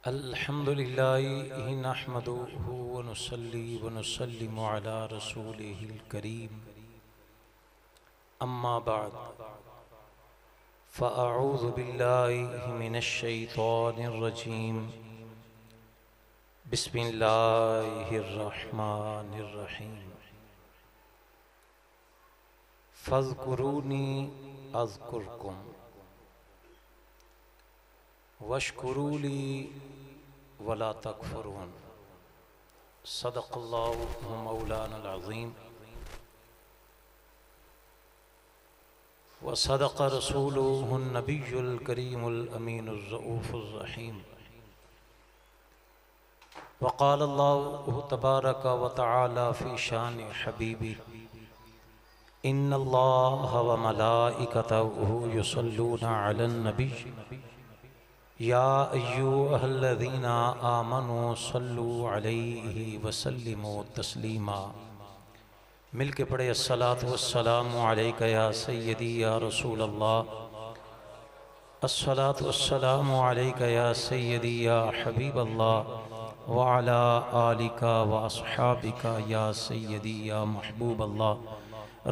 अल्हम्दुलिल्लाहि नहमदुहु व नुसल्ली व नुसल्लिमु अला रसूलिहिल करीम। अम्मा बाद फ़अऊज़ु बिल्लाहि मिनश शैतानिर रजीम। बिस्मिल्लाहिर रहमानिर रहीम। फ़ज़्कुरूनी अज़्कुरकुम वश्कुरूली वला तकफुरून। सदक़ल्लाहु मौलाना अज़ीम व सदक़ रसूलुहुन नबियुल करीमुल अमीनुर रऊफ़ुर रहीम। व क़ाल अल्लाहु तबारक व तआला फ़ी शान हबीबी इन्नल्लाह व मलाइकतहु युसल्लूना अलन नबी या अय्युहल्लज़ीना आमनू सल्लु अलैहि वसल्लिमू तस्लीमा। मिल के पढ़े अस्सलातु वस्सलामु अलैका या सय्यदी या रसूल अल्लाह, अस्सलातु वस्सलामु अलैका या सय्यदी या हबीब अल्लाह व अला आलिका व अस्हाबिका या सय्यदी या महबूब अल्लाह।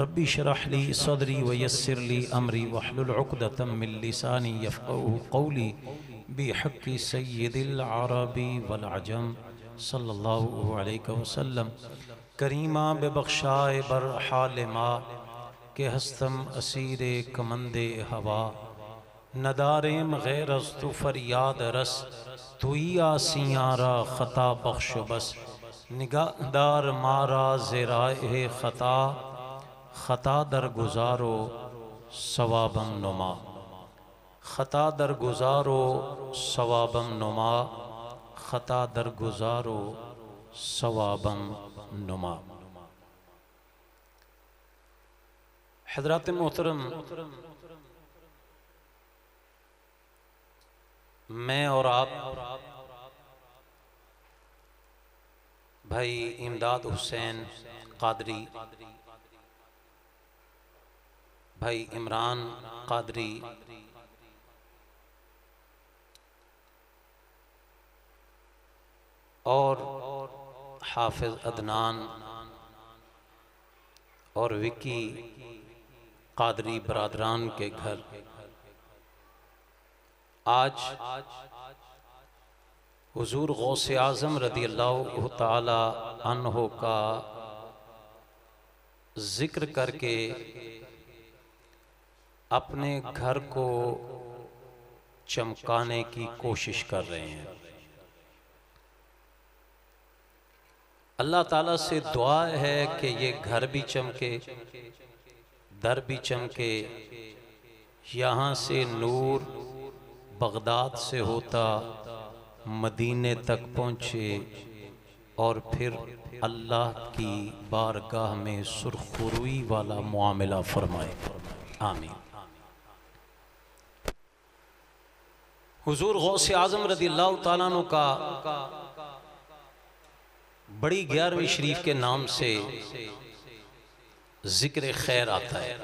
रब्बी शरह ली सदरी व यस्सिर ली अमरी वहलुल उक़दतम मिन लिसानी यफ़क़हू क़ौली बिहक़्क़ि सय्यिदिल अरबी वल अजम सल्लल्लाहु अलैहि वसल्लम। करीमा बेबख्शाए बर हाल मा के हस्तम असीरे कमंदे हवा नदारेम गैरस तु फरियाद रस तुई आसियारा ख़ता बख्श बस। निगाहदार मारा ज़ेराए ख़ता ख़ता दर गुजारो सवाबम नुमा। ख़ता दर गुजारो सवाबम नुमा, ख़ता दर गुजारो सवाबम नुमा। हज़रात मोहतरम, मैं और आप भाई इमदाद हुसैन कादरी, भाई इमरान कादरी और हाफिज अदनान और विकी कादरी बरादरान के घर आज हुजूर गौसे आज़म रदियल्लाहु ताला अन्हो का जिक्र करके अपने घर को चमकाने की कोशिश कर रहे हैं। अल्लाह ताला से दुआ है कि ये घर भी चमके, दर भी चमके, यहाँ से नूर बगदाद से होता मदीने तक पहुँचे और फिर अल्लाह की बारगाह में सुरखुरुई वाला मुआमला फरमाए। आमीन। हुजूर गौसे आज़म रज़ियल्लाहु ताला अन्हु का बड़ी 11वीं शरीफ के नाम से जिक्र खैर आता है।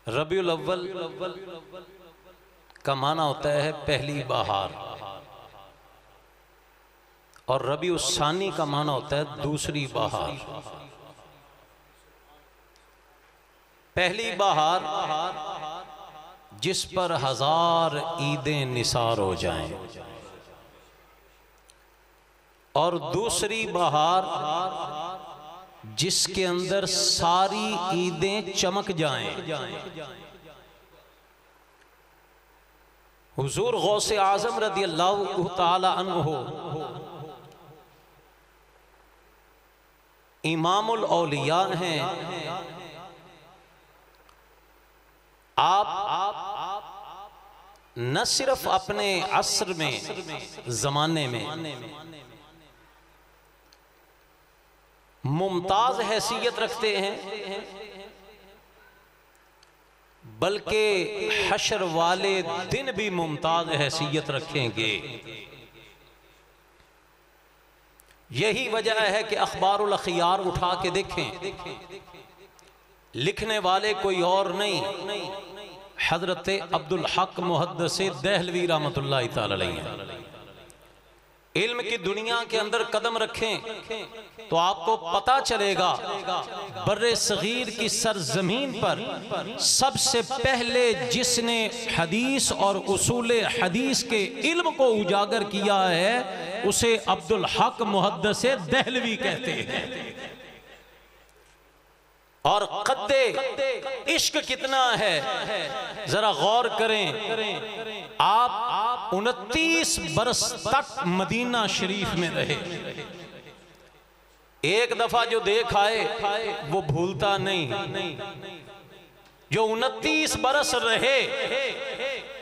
रबीउल अव्वल का माना होता है पहली बहार और रबीउल सानी का माना होता है दूसरी बहार। पहली बहार जिस पर 1000 ईदें निसार हो जाएं और दूसरी बहार जिसके अंदर सारी ईदें चमक जाएं। हुजूर गौसे आज़म रदियल्लाहु ताला अन्हु इमामुल औलिया हैं। आप न सिर्फ अपने असर में जमाने में मुमताज हैसियत रखते हैं, बल्कि हशर वाले दिन भी मुमताज हैसियत रखेंगे। यही वजह है कि अखबारुल अखियार उठा के देखें, लिखने वाले कोई और नहीं हजरत अब्दुल हक मुहद्दिस देहलवी रहमतुल्लाहि तआला अलैहि। इल्म की दुनिया के अंदर कदम रखें तो आपको पता चलेगा बर्रे सगीर की सरजमीन पर सबसे पहले जिसने हदीस और उसूले हदीस के इल्म को उजागर किया है उसे अब्दुल हक मुहद्दिस दहलवी कहते हैं। और कद्दे इश्क कितना है जरा गौर करें। आप 29 बरस तक मदीना शरीफ में रहे। एक दफा जो देख आए वो भूलता नहीं। जो 29 बरस रहे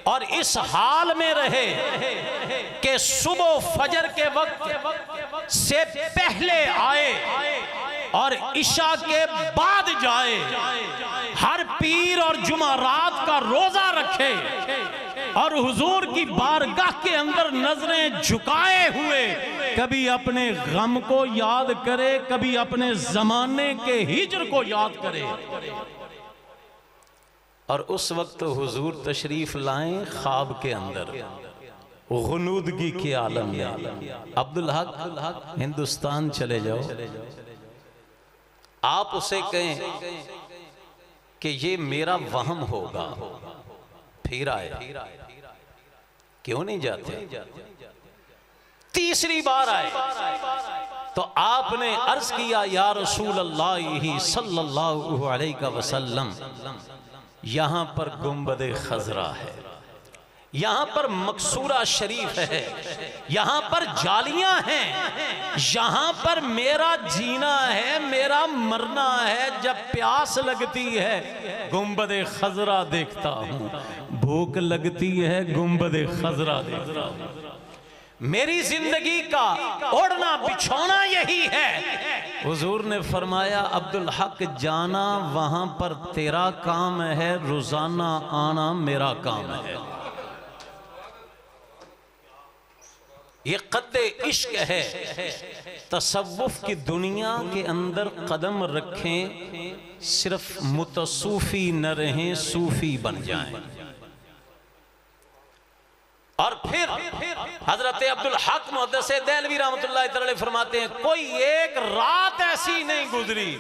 और इस हाल में रहे कि सुबह फजर के वक्त से पहले आए और इशा के बाद जाए, हर पीर और जुमारात का रोजा रखे और हुजूर की बारगाह के अंदर नजरें झुकाए हुए कभी अपने गम को याद करे, कभी अपने जमाने के हिज्र को याद करे। और उस वक्त हुजूर तशरीफ लाएं ख्वाब के अंदर गुनूदगी के आलम में। अब्दुल हक हिंदुस्तान चले जाओ, आप उसे कहें कि ये मेरा वहम होगा, फिर आए। क्यों नहीं जाते? तीसरी बार आए तो आपने अर्ज किया या रसूल अल्लाह सल्लल्लाहु अलैहि वसल्लम, यहां पर गुंबद खजरा है, यहां पर मकसूरा शरीफ है, यहां पर जालियां हैं, यहां पर मेरा जीना है, मेरा मरना है। जब प्यास लगती है गुंबद खजरा देखता हूं, भूख लगती है गुंबद खजरा देखता हूं। मेरी जिंदगी का ओढ़ना बिछौना यही है। हुजूर ने फरमाया अब्दुल हक जाना वहां पर तेरा काम है, रोजाना आना मेरा काम है। ये कद्दे इश्क है। तसव्वुफ की दुनिया के अंदर कदम रखें, सिर्फ मुतसूफी न रहें, सूफी बन जाएं। और फिर हजरत अब्दुल हक मुहद्दिस दहलवी रहमतुल्लाह अलैह फरमाते हैं कोई एक रात ऐसी नहीं गुजरी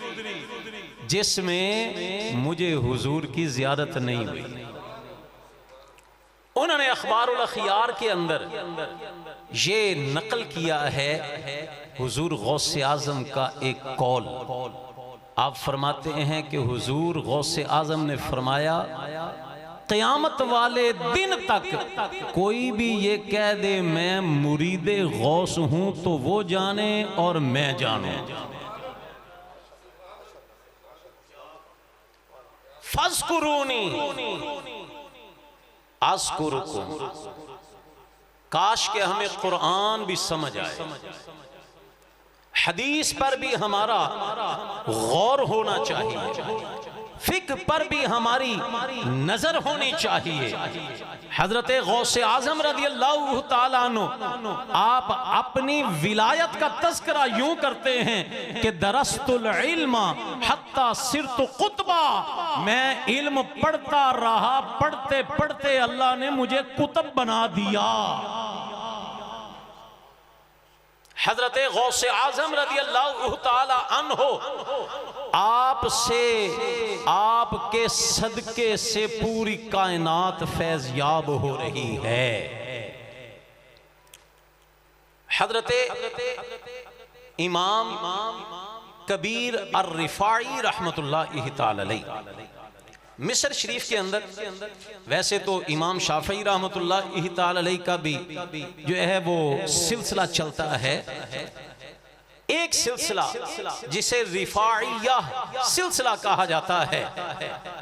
जिसमें मुझे हुजूर की जियारत नहीं हुई। उन्होंने अखबारुल अखियार के अंदर ये नकल किया है हुजूर गौसे आजम का एक कौल। आप फरमाते हैं कि हुजूर गौसे आजम ने फरमाया क़यामत वाले दिन तक कोई भी ये कह दे मैं मुरीदे गौस हूं तो वो जाने और मैं जानूं। फज़कुरूनी अज़कुरुकुम। काश के हमें कुरान भी समझ आए, हदीस पर भी हमारा गौर होना चाहिए, फिक्र पर भी हमारी नजर होनी चाहिए। हजरत गौसे आजम रज़ियल्लाहु ताला अन्हु आप अपनी विलायत का तज़किरा यूं करते हैं कि दरस्तुल इल्मा हत्ता सिरतु कुतबा, मैं इल्म पढ़ता रहा, पढ़ते पढ़ते अल्लाह ने मुझे कुतुब बना दिया। हजरत गौसे आजम रज़ियल्लाहु ताला अन्हु आपसे, आपके सदके से पूरी कायनात फैज़याब हो रही है। हजरत इमाम कबीर अर्रिफाई रहमतुल्लाहि ताला अलैह मिस्र शरीफ के अंदर, वैसे तो इमाम शाफई रहमतुल्लाहि ताला अलैह का भी जो है वो सिलसिला चलता है, एक सिलसिला जिसे रिफाइया सिलसिला कहा जाता है,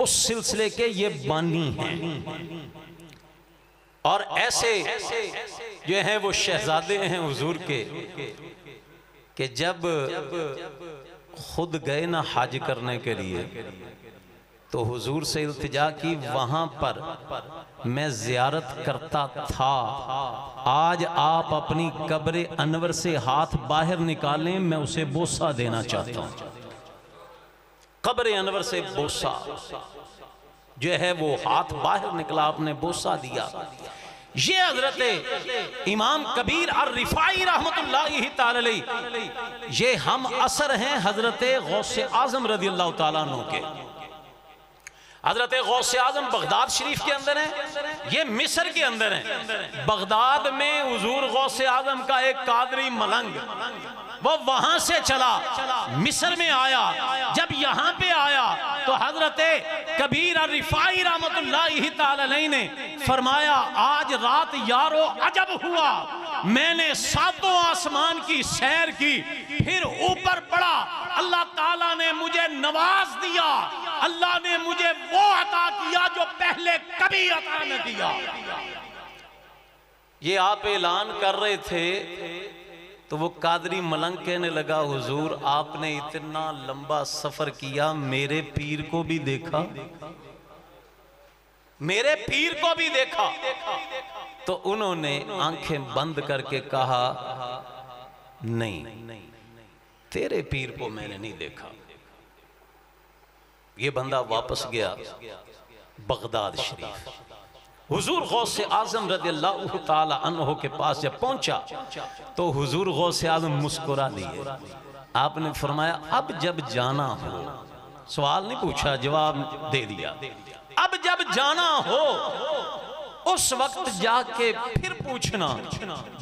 उस सिलसिले के ये बानी हैं। और ऐसे जो है वो शहजादे हैं हुजूर के कि जब खुद गए ना हज करने के लिए तो हुजूर से इल्तिजा की, वहां पर मैं ज़ियारत करता था, आज आप अपनी कब्र अनवर से हाथ बाहर निकालें, मैं उसे बोसा देना चाहता हूं। कब्र अनवर से बोसा जो है वो हाथ बाहर निकला, आपने बोसा दिया। ये हजरत इमाम कबीर ar-रिफाई रहमतुल्लाहि ताला अलैह, ये हम असर हैं हजरत गौसे आजम रदियल्लाहु ताला अन्हु के। हजरत गौसे आजम बगदाद शरीफ के अंदर है, ये मिस्र के अंदर है। बगदाद में हुजूर गौसे आजम का एक कादरी मलंग, वो वहां से चला मिस्र में आया। जब यहाँ पे आया तो हजरत कबीर ar-रिफाई रहमतुल्लाहि ताला अलैह ने फरमाया, आज रात यारो अजब हुआ, मैंने सातों आसमान की सैर की, फिर ऊपर पड़ा, अल्लाह ताला ने मुझे नवाज दिया, अल्लाह ने मुझे वो अता किया जो पहले कभी अता न किया। ये आप ऐलान कर रहे थे तो वो कादरी मलंग कहने लगा, हुजूर आपने इतना लंबा सफर किया, मेरे पीर को भी देखा, मेरे पीर को भी देखा। तो उन्होंने आंखें बंद करके कहा, नहीं, तेरे पीर को मैंने नहीं देखा। ये बंदा वापस गया बगदाद शरीफ। हुजूर गौसे आजम रदियल्लाहु ताला अन्हु के पास जब पहुंचा तो हुजूर गौसे आजम मुस्कुरा दिए। आपने फरमाया, अब जब जाना हो, सवाल नहीं पूछा, जवाब दे दिया, अब जब जाना हो उस वक्त जाके फिर पूछना,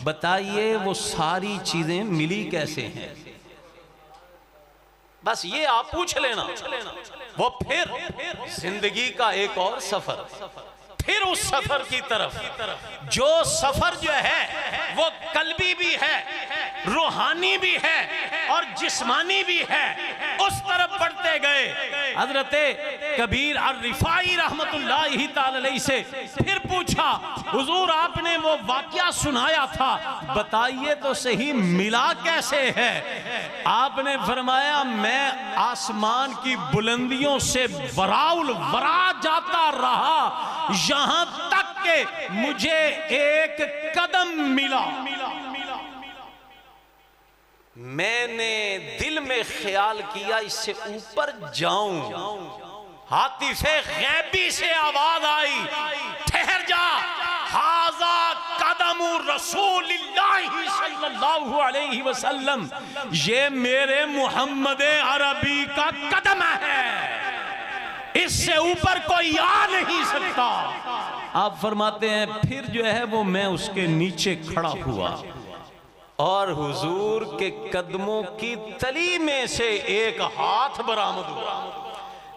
बताइए वो सारी चीजें मिली कैसे हैं। बस ये आप पूछ लेना। वो फिर जिंदगी का एक और सफर, फिर उस सफर की तरफ, जो सफर जो है वो कल्बी भी है, रूहानी भी है और जिस्मानी भी है, उस तरफ बढ़ते गए। हजरत कबीर ar-रिफाई रहमतुल्लाहि ताला अलैह से फिर पूछा, हुजूर आपने वो वाकया सुनाया था, बताइए तो सही मिला कैसे है। आपने फरमाया, मैं आसमान की बुलंदियों से वराउल वरा जाता रहा, यहां तक के मुझे एक कदम मिला। मैंने दिल में ख्याल किया इससे ऊपर जाऊं, हातिफे गैबी से आवाज आई, ठहर जा, हाजा कदम रसूलिल्लाहि सल्लल्लाहु अलैहि वसल्लम, ये मेरे मोहम्मद अरबी का कदम है, इससे ऊपर कोई आ नहीं सकता। आप फरमाते हैं फिर जो है वो मैं उसके नीचे खड़ा हुआ और हुजूर के कदमों की तली में से एक हाथ बरामद हुआ।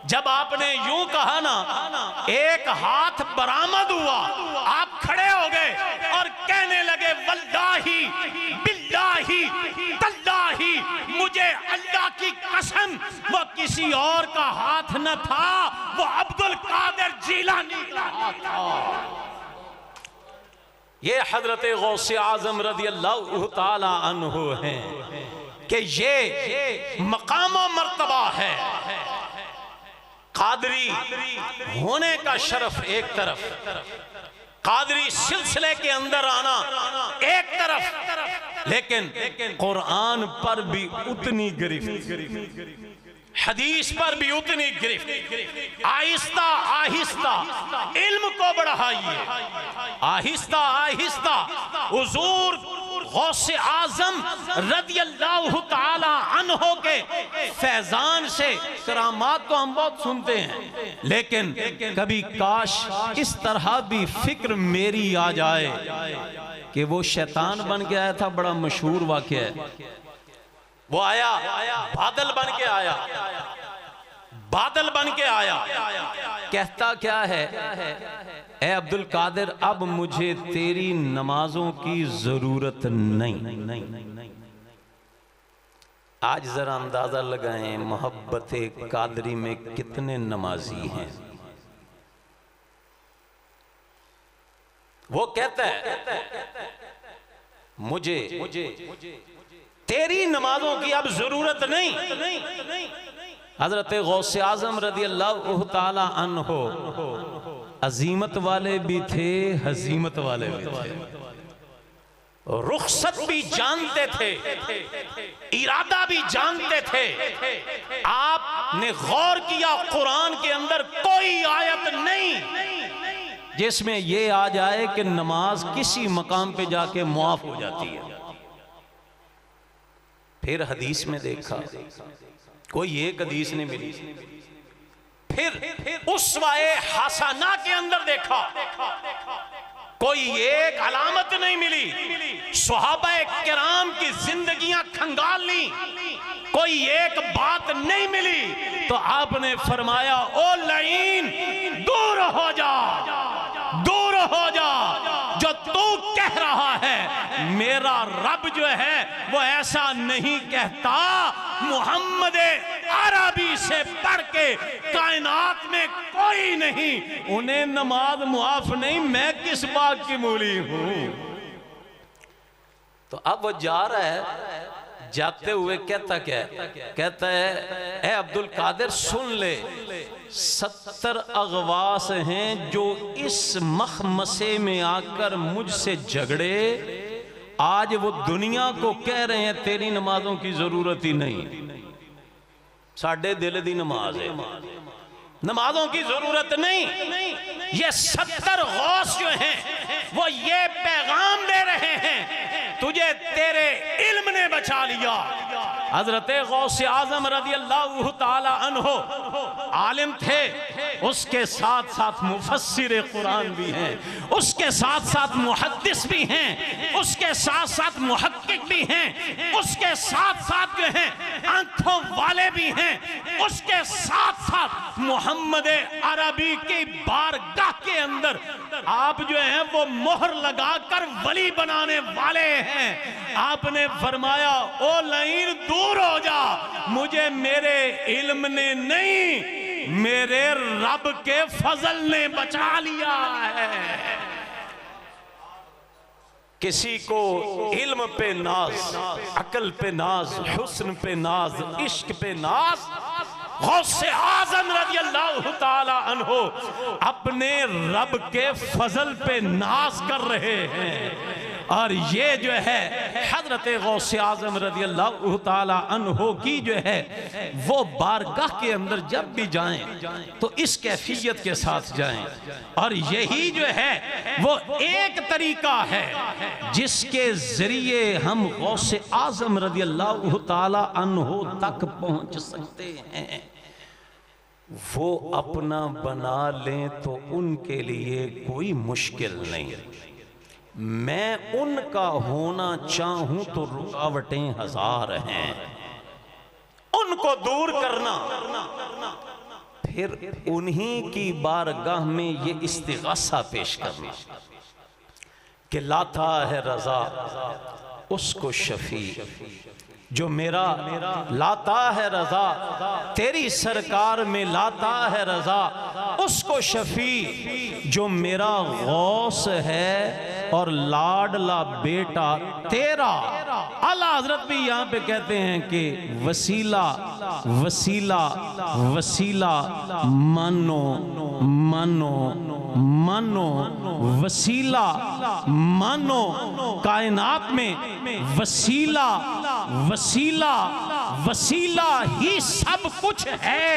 जब आपने यूं कहा ना, एक हाथ बरामद हुआ, आप खड़े हो गए और कहने लगे, वल्लाही बिल्लाही तल्लाही, मुझे अल्लाह की कसम वो किसी और का हाथ न था, वो अब्दुल कादिर जीलानी का हाथ था। ये हजरत गौसे आजम रदियल्लाहु ताला अन्हु हैं कि ये मकाम और मर्तबा है। कादरी होने का शरफ एक तरफ, कादरी सिलसिले के अंदर आना एक तरफ, लेकिन कुरान पर भी उतनी गिरफ्त, हदीस पर भी उतनी गिरफ्त। आहिस्ता आहिस्ता इल्म को बढ़ाइए, आहिस्ता आहिस्ता हुजूर गौसे आजम रदियल्लाहु ताला अन्हु के फैजान से करामात तो हम बहुत सुनते हैं, लेकिन कभी काश इस तरह भी फिक्र मेरी आ जाए कि वो शैतान बन के आया था। बड़ा मशहूर वाक़या है, वो आया बादल बन के आया, बादल बन के आया, कहता क्या है, ए अब्दुल कादिर अब मुझे तेरी नमाजों की जरूरत नहीं। आज जरा अंदाजा लगाएं मोहब्बत कादरी में कितने नमाजी हैं। वो कहता है मुझे तेरी नमाजों की अब जरूरत नहीं। हजरत गौसे आजम रदियल्लाहु ताला अन्हु अजीमत वाले भी थे, हजीमत वाले भी थे, रुखसत भी जानते थे, इरादा भी जानते थे। आपने गौर किया कुरान के अंदर कोई आयत नहीं जिसमें यह आ जाए कि नमाज किसी मकाम पे जाके मुआफ हो जाती है। फिर हदीस में देखा, कोई एक हदीस नहीं मिली। फिर उसवाए हसना के अंदर देखा, कोई एक अलामत नहीं मिली। सहाबा किराम की जिंदगियां खंगाल ली, कोई एक बात नहीं मिली। तो आपने फरमाया, ओ लईन, दूर हो जा, दूर हो जा। जो तू कह रहा है मेरा रब जो है वो ऐसा नहीं कहता। मोहम्मद अरबी से बढ़ के कायनात में कोई नहीं, उन्हें नमाज मुआफ नहीं, मैं किस बात की मूली हूं। तो अब वो जा रहा है, जाते हुए कहता क्या है? कहता है, ए अब्दुल कादिर सुन ले, 70 अगवास हैं जो इस मखमसे में आकर मुझसे झगड़े, आज वो दुनिया को कह रहे हैं तेरी नमाजों की जरूरत ही नहीं। साढ़े दिल दी नमाज है, नमाजों की जरूरत नहीं। ये 70 गौस जो हैं वो ये पैगाम दे रहे हैं, तुझे तेरे इल्म ने बचा लिया। हजरत गौस आजम रज़ी अल्लाह ताला अन्हो आलिम थे, उसके साथ साथ मुफस्सिर कुरान भी हैं, उसके साथ साथ मुहद्दिस भी हैं, उसके साथ साथ मुहक्किक भी हैं, उसके साथ साथ जो हैं आंखों वाले भी हैं, उसके साथ साथ मोहम्मद अरबी की बारगाह के अंदर आप जो हैं वो मोहर लगाकर वली बनाने वाले हैं। आपने फरमाया, ओ लईन दूर हो जा, मुझे मेरे इल्म ने नहीं, मेरे रब के फजल ने बचा लिया है। किसी को इल्म पे नाज, अकल पे नाज, हुस्न पे नाज, इश्क पे नाज, गौसे आज़म रज़ी अल्लाह ताला अन्हो अपने रब के फजल पे नाज कर रहे हैं। और ये जो है हजरत गौसे आज़म रज़ी अल्लाह ताला अन्हो की जो है वो बारगाह के अंदर जब भी जाएं तो इस कैफियत के साथ जाएं। और यही जो है वो एक तरीका है जिसके जरिए हम गौसे आज़म रज़ी अल्लाह ताला अन्हो तक पहुंच सकते हैं। वो अपना बना लें तो उनके लिए कोई मुश्किल नहीं, मैं उनका होना चाहूं तो रुकावटें हजार हैं। उनको दूर करना, फिर उन्हीं की बारगाह में ये इस्तिग़ासा पेश करना कि लाता है रजा उसको शफी, जो मेरा लाता है रजा, तेरी सरकार में लाता है रजा उसको शफी, जो मेरा गौस है और लाडला बेटा तेरा। आला हजरत भी यहाँ पे कहते हैं कि वसीला वसीला वसीला मानो मानो मानो, वसीला मानो, कायनात में वसीला वसीला वसीला ही सब कुछ है।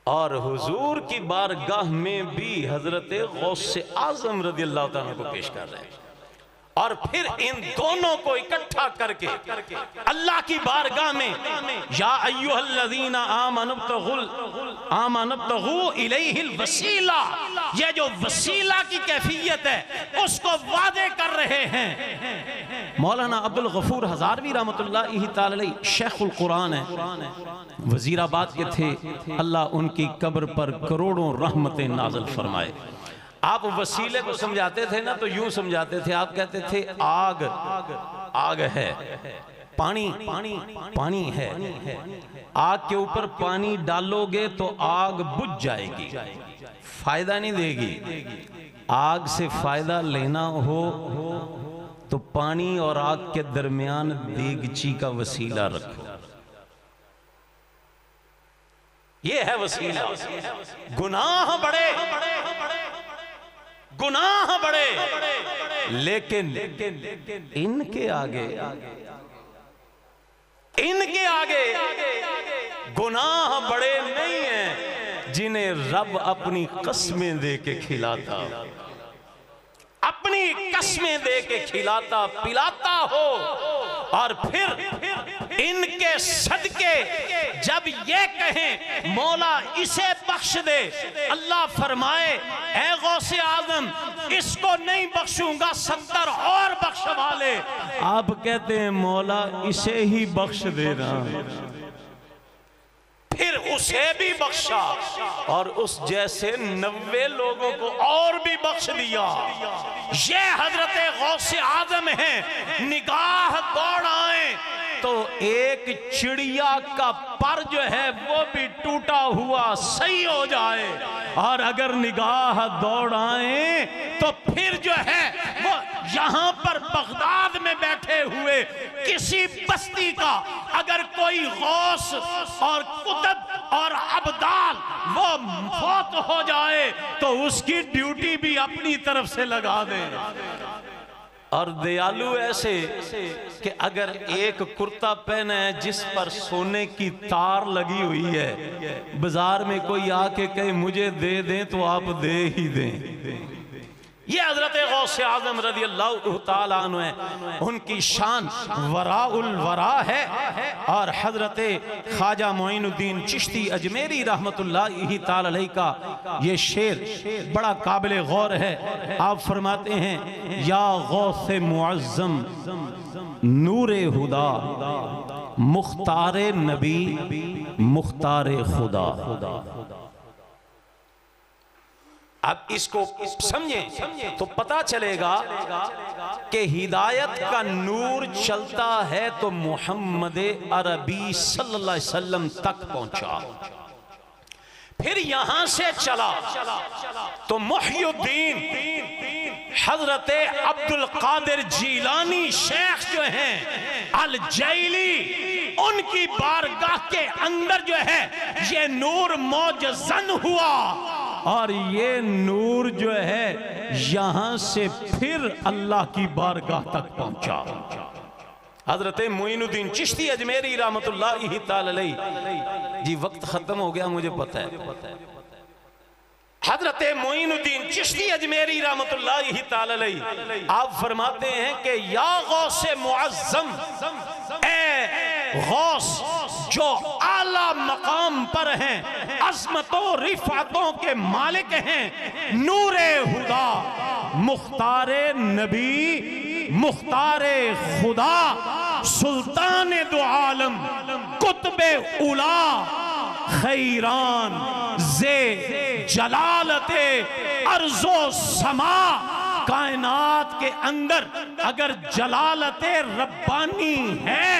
और हुजूर की बारगाह में भी हजरत गौसे आज़म रज़ी अल्लाह ताला को पेश कर रहे हैं। और फिर इन दोनों को इकट्ठा करके अल्लाह की बारगाह में या अय्युहल्लज़ीना आमनुब्तगू इलैहिल वसीला, ये जो वसीला की कैफियत है उसको वादे कर रहे हैं। मौलाना अब्दुल गफूर हज़ारवी रहमतुल्लाहि तआला अलैहि शेखुल कुरान है, वजीराबाद के थे। अल्लाह उनकी कब्र पर करोड़ों रहमतें नाज़िल फरमाए। आप वसीले को समझाते थे ना तो यूं समझाते थे, आप कहते थे आग आग है, पानी पानी पानी है, आग के ऊपर पानी डालोगे तो आग बुझ जाएगी, फायदा नहीं देगी। आग से फायदा लेना हो तो पानी और आग के दरमियान देगची का वसीला रखो, ये है वसीला। गुनाह बड़े गुनाह बड़े, लेकिन इनके आगे गुनाह बड़े नहीं हैं। जिन्हें रब अपनी कस्में दे के खिलाता, अपनी कस्में दे के खिलाता पिलाता हो, और फिर इनके सदके जब ये कहें मौला इसे बख्श दे, अल्लाह फरमाए ऐ गौसे आजम इसको नहीं बख्शूंगा 70 और बख्शवा ले। आप कहते हैं मौला इसे ही बख्श देना, फिर उसे भी बख्शा और उस जैसे 90 लोगों को और भी बख्श दिया। ये हजरत गौसे आजम है। निगाह दौड़ाएं तो एक चिड़िया का पर जो है वो भी टूटा हुआ सही हो जाए, और अगर निगाह दौड़ाएं तो फिर जो है वो यहाँ पर बगदाद में बैठे हुए किसी बस्ती का अगर कोई गौस और कुतुब और अब्दाल वो फौत हो जाए तो उसकी ड्यूटी भी अपनी तरफ से लगा दे। और दयालु ऐसे कि अगर एक कुर्ता पहना है जिस पर सोने की तार लगी हुई है, बाजार में कोई आके कहे मुझे दे दें तो आप दे ही दें। ये हजरत गौसे आजम रज़ी अल्लाह ताला अन्हु है, उनकी शान वराउल वरा है। और हजरत ख्वाजा मोइनुद्दीन चिश्ती अजमेरी रहमतुल्लाहि ताला अलैहि का ये शेर बड़ा काबिल गौर है। आप फरमाते हैं या गौसे मुअज़्ज़म नूरे हुदा मुख्तारे नबी मुख्तारे खुदा। अब इसको समझें तो पता चलेगा कि हिदायत का नूर चलता है तो मोहम्मद अरबी सल्लल्लाहु अलैहि वसल्लम तक पहुंचा, फिर यहां से चला तो मुहय्यिद्दीन हजरत अब्दुल कादिर जीलानी शेख जो हैं अल जैली, उनकी बारगाह के अंदर जो है ये नूर मौजज़न हुआ, और ये नूर जो है यहां से फिर अल्लाह की बारगाह तक पहुंचा। हजरत मोइनुद्दीन चिश्ती अजमेरी रहमतुल्लाहि ताला अलैहि जी, वक्त खत्म हो गया मुझे पता है। हजरत मोइनुद्दीन चिश्ती अजमेरी रहमतुल्लाहि ताला अलैहि आप फरमाते हैं कि या गौसे मुअज़्ज़म, ए गौस जो आला मकाम पर हैं, अज़मतों रिफ़ातों के मालिक हैं, नूरे हुदा मुख्तारे नबी मुख्तारे खुदा सुल्तान दो आलम कुतुबे उला खैरान जे जलालते अर्ज़ो समा। कायनात के अंदर अगर जलालते रब्बानी है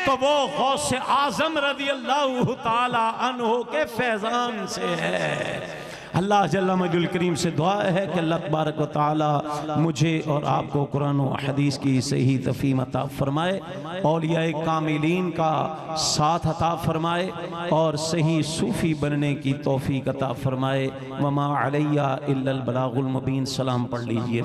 तो वो गौसे आजम रज़ी अल्लाह ताला अन्हु के फैज़ान से है। अल्लाह जल्ला मजदुल करीम से दुआ है कि अल्लाह तबारक व तआला मुझे और आपको कुरान व हदीस की सही तफ़हीम अता फरमाए, औलियाए कामिलीन का साथ अता फरमाए और सही सूफ़ी बनने की तौफ़ीक़ अता फरमाए। वमा अलैया इल्लल बलागुल मुबीन। सलाम पढ़ लीजिए।